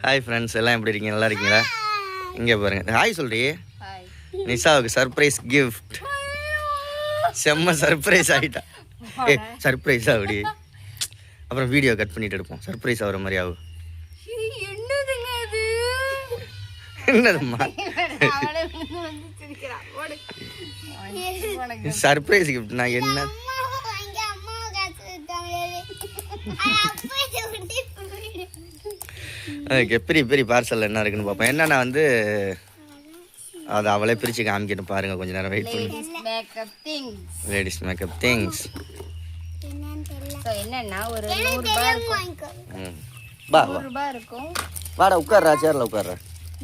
Hi friends, எல்லாம் எப்படி இருக்கீங்க? நல்லா இருக்கீங்களா? இங்கே பாருங்க, ஹாய் சொல்றி. நிஷாவுக்கு சர்ப்ரைஸ் கிஃப்ட். செம்ம சர்ப்ரைஸ் ஆகிட்டா. சர்ப்ரைஸ் அப்படி அப்புறம் வீடியோ கட் பண்ணிட்டு எடுப்போம். சர்ப்ரைஸ் ஆகிற மாதிரி ஆகும். என்னதும்மா சர்ப்ரைஸ் கிஃப்ட்னா என்ன? ஓகே, பெரிய பெரிய பார்சல் என்ன இருக்குன்னு பார்ப்போம். என்னன்னா வந்து அது அவளே பிரித்து காமிக்கணும் பாருங்க. கொஞ்சம் நேரம் வெயிட் பண்ணி. லேடிஸ் மேக்கப் திங்ஸ் என்னன்னா ஒரு 100 ரூபாய் இருக்கும். வாடா உட்கார்றா, சேர்ல உட்கார்றா.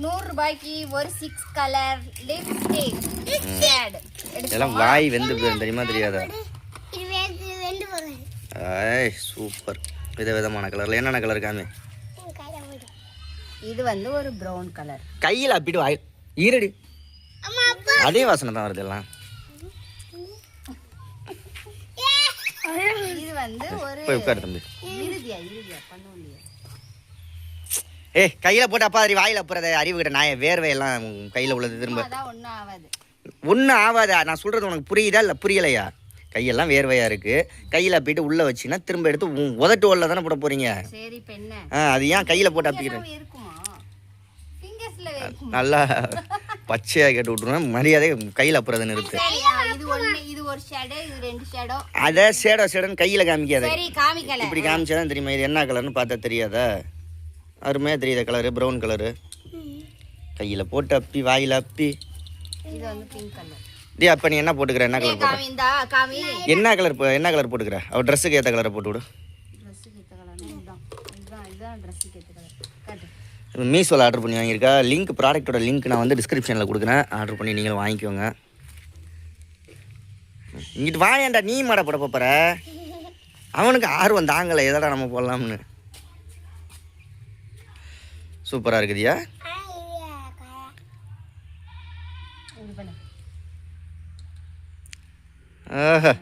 100 ரூபாய்க்கு ஒரு 6 கலர் லிப்ஸ்டிக் இதெல்லாம் வாய் வெந்து போயிடும், தெரியுமா தெரியாதா? ஐய் சூப்பர். விதவிதமான கலர்ல என்னென்ன கலர் காமி? இது வந்து ஒரு ப்ரௌன் கலர். கையில் அப்பிட்டு வாய் ஈரடி அதே வாசனை தான் வருது எல்லாம். இது வந்து ஒரு போய் உட்காரு தம்பி. இறுதியா பண்ணுவீங்க. ஏய் கையில போட்டு அப்பா வாயில அப்புறம் அறிவு கிட்ட நாய வேர்வையெல்லாம் கையில உள்ளது திரும்ப ஒன்றும் ஆகாதா? நான் சொல்றது உனக்கு புரியுதா இல்லை புரியலையா? கையெல்லாம் வேர்வையா இருக்கு. கையில அப்பிட்டு உள்ள வச்சுன்னா திரும்ப எடுத்து உதட்டு ஓல்ல தானே போட போறீங்க. சரி பெண்ணே, அது ஏன் கையில போட்டு அப்பிக்கிறேன்? நல்லா பச்சையா கேட்டு விட்டுருவேன். மரியாதை கையில் அப்புறம் நிறுத்து. அத ஷேடோன்னு கையில காமிக்காத. இப்படி காமிச்சாதான் தெரியுமா இது என்ன கலர்னு பார்த்தா தெரியாதா? அருமையா தெரியுத கலரு, ப்ரௌன் கலரு. கையில போட்டு அப்பி வாயில அப்பி. அப்ப நீ என்ன போட்டுக்கிற? என்ன கலர் போட்டு? என்ன கலர் போட்டுக்கிற? அவ ட்ரெஸ்ஸுக்கு ஏற்ற கலரை போட்டு விடு. மீஷோவில் ஆர்டர் பண்ணி வாங்கியிருக்கா. லிங்க், ப்ராடக்டோட லிங்க் நான் வந்து டிஸ்கிரிப்ஷனில் கொடுக்குறேன். ஆர்டர் பண்ணி நீங்களும் வாங்கிக்கோங்க. இங்கிட்டு வாயேண்டா, நீ மாட போட போகிற. அவனுக்கு ஆர்வம் தாங்கலை, எதடா நம்ம போடலாம்னு. சூப்பராக இருக்குதியா? ஆஹா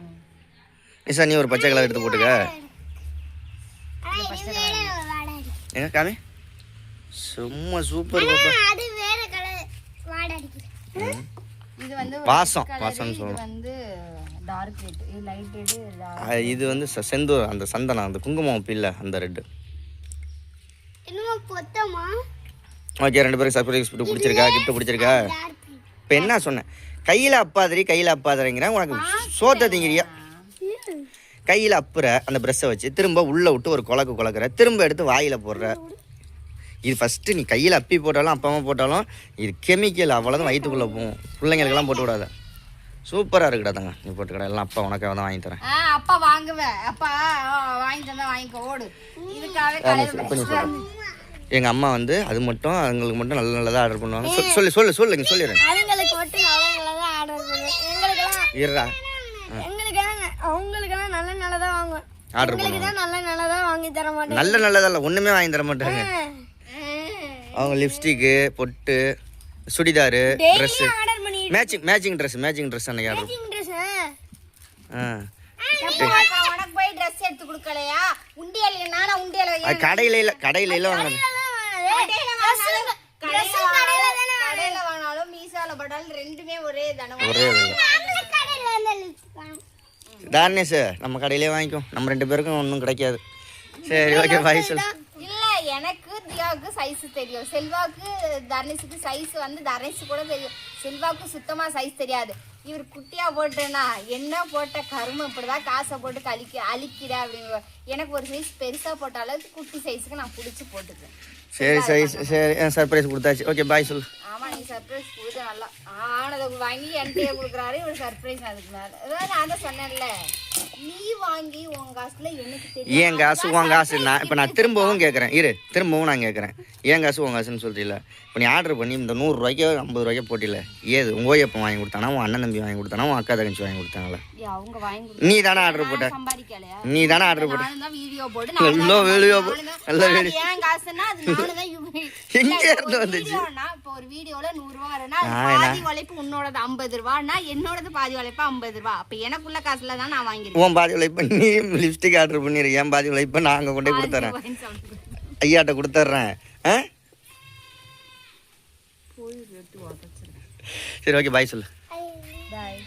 நிஷா, நீ ஒரு பச்சை கலர் எடுத்து போட்டுக்க. எங்க காமி சும்மா சூப்பர் பாப்பா. வாசம் சொல்லணும். இது வந்து செந்தூர், அந்த சந்தனம், அந்த குங்குமம் பில்ல, அந்த ரெட்டு. ஓகே, ரெண்டு பேருக்கு சர்ப்ரைஸ் பிடிச்சிருக்கா? கிஃப்ட் பிடிச்சிருக்கா? இப்போ என்ன சொன்னேன்? கையில் அப்பாதறிங்கிறேன். உனக்கு சோத்தை திங்கிறியா? கையில் அப்புற அந்த ப்ரெஷ்ஷை வச்சு திரும்ப உள்ளே விட்டு ஒரு குழக்குற, திரும்ப எடுத்து வாயில் போடுற. இது ஃபஸ்ட்டு நீ கையில் அப்பி போட்டாலும் அப்பா அம்மா போட்டாலும் இது கெமிக்கல், அவ்வளோதான் வயிற்றுக்குள்ளே போகும். பிள்ளைங்களுக்கெல்லாம் போட்டு விடாத. சூப்பராக இருக்குடாதாங்க. நீ போட்டுக்கடா, எல்லாம் அப்பா உனக்காக தான் வாங்கி தரேன். அப்பா வாங்குவேன், அப்பா வாங்கி தந்தா வாங்கிக்கோ ஓடு. இதுக்காக எங்கள் அம்மா வந்து அது மட்டும் அவங்களுக்கு மட்டும் நல்ல நல்லதாக ஆர்டர் பண்ணுவாங்க. சொல்லுங்க சொல்லிடுறேன். இருடா, அவங்களுக்கெல்லாம் நல்ல நல்லதா வாங்குவேன். ஆர்டர் பண்ணுவாங்க. நல்லதா வாங்கி தர மாட்டேன். நல்ல நல்லதல்ல, ஒன்றுமே வாங்கி தர மாட்டாங்க. அவங்க லிப்ஸ்டிக்கு, பொட்டு, சுடிதாரு, ட்ரெஸ்ஸு, மேட்சிங் ட்ரெஸ் அன்னைக்கு ஆர்டர். கடையில இல்லை வாங்கினது. தானேஷ் நம்ம கடையிலே வாங்கிக்கோ. நம்ம ரெண்டு பேருக்கும் ஒன்றும் கிடைக்காது. சரி ஓகே, பாய் சொல்லு. எனக்கு தியாவுக்கு சைஸ் தெரியும், செல்வாக்கு தர்ணேஷுக்கு சைஸ் வந்து தர்ணேஷ் கூட தெரியும், செல்வாக்கு சுத்தமா சைஸ் தெரியாது. இவர் குட்டியா போட்டேன்னா என்ன போட்ட கரும்பு இப்படிதான் காசை போட்டு அழிக்கிற அப்படிங்க. எனக்கு ஒரு சைஸ் பெருசா போட்டாலும் குட்டி சைஸுக்கு நான் பிடிச்சி போட்டுக்கிறேன். சரி சரி, சர்ப்ரைஸ் கொடுத்தாச்சு. ஓகே பாய் சொல்லு. ஆமா, நீ சர்ப்ரைஸ் கொடுத்த நல்லா ஆனதை வாங்கி என்கிட்ட கொடுக்குறாரு இவர் சர்ப்ரைஸ். அதுக்கு மேல நான் தான் சொன்னேன்ல, நீ வாங்கி உன் காசுல எனக்கு தெரியும். ஏன் காசு உன் காசு? நான் திரும்பவும் கேட்குறேன். திரும்பவும் நான் கேட்குறேன், ஏன் காசு உன் காசுன்னு சொல்லிட்டீல. இப்போ நீ ஆர்டர் பண்ணி இந்த 100 ரூபாய்க்கு 50 ரூபாய்க்கு போட்டில, ஏது உங்க ஓயப்பன் வாங்கி கொடுத்தானா, உன் அண்ணன் தம்பி வாங்கி கொடுத்தானா, உன் அக்கா தங்கச்சி வாங்கி கொடுத்தாங்களா? நீ தானே ஆர்டர் போட்ட. நீ தானே ஆர்டர் போட்ட. நல்ல வீடியோ எங்க இருந்து வந்துச்சு? ஒரு வீடியோல 100 ரூபா வரனா பாதி உழைப்பு உன்னோடது 50 ரூபானா என்னோடது பாதி உழைப்பு 50 ரூபா. அப்ப எனக்குள்ள காசுல தான் நான் வாங்கிருக்கேன். உன் பாதி உழைப்பு நீ லிப்ஸ்டிக் ஆர்டர் பண்ணிரு, என் பாதி உழைப்பு நான் அங்க கொண்டே கொடுத்துறேன், ஐயாட்ட கொடுத்துட்றேன். சரி ஓகே பாய் சொல்லு பாய்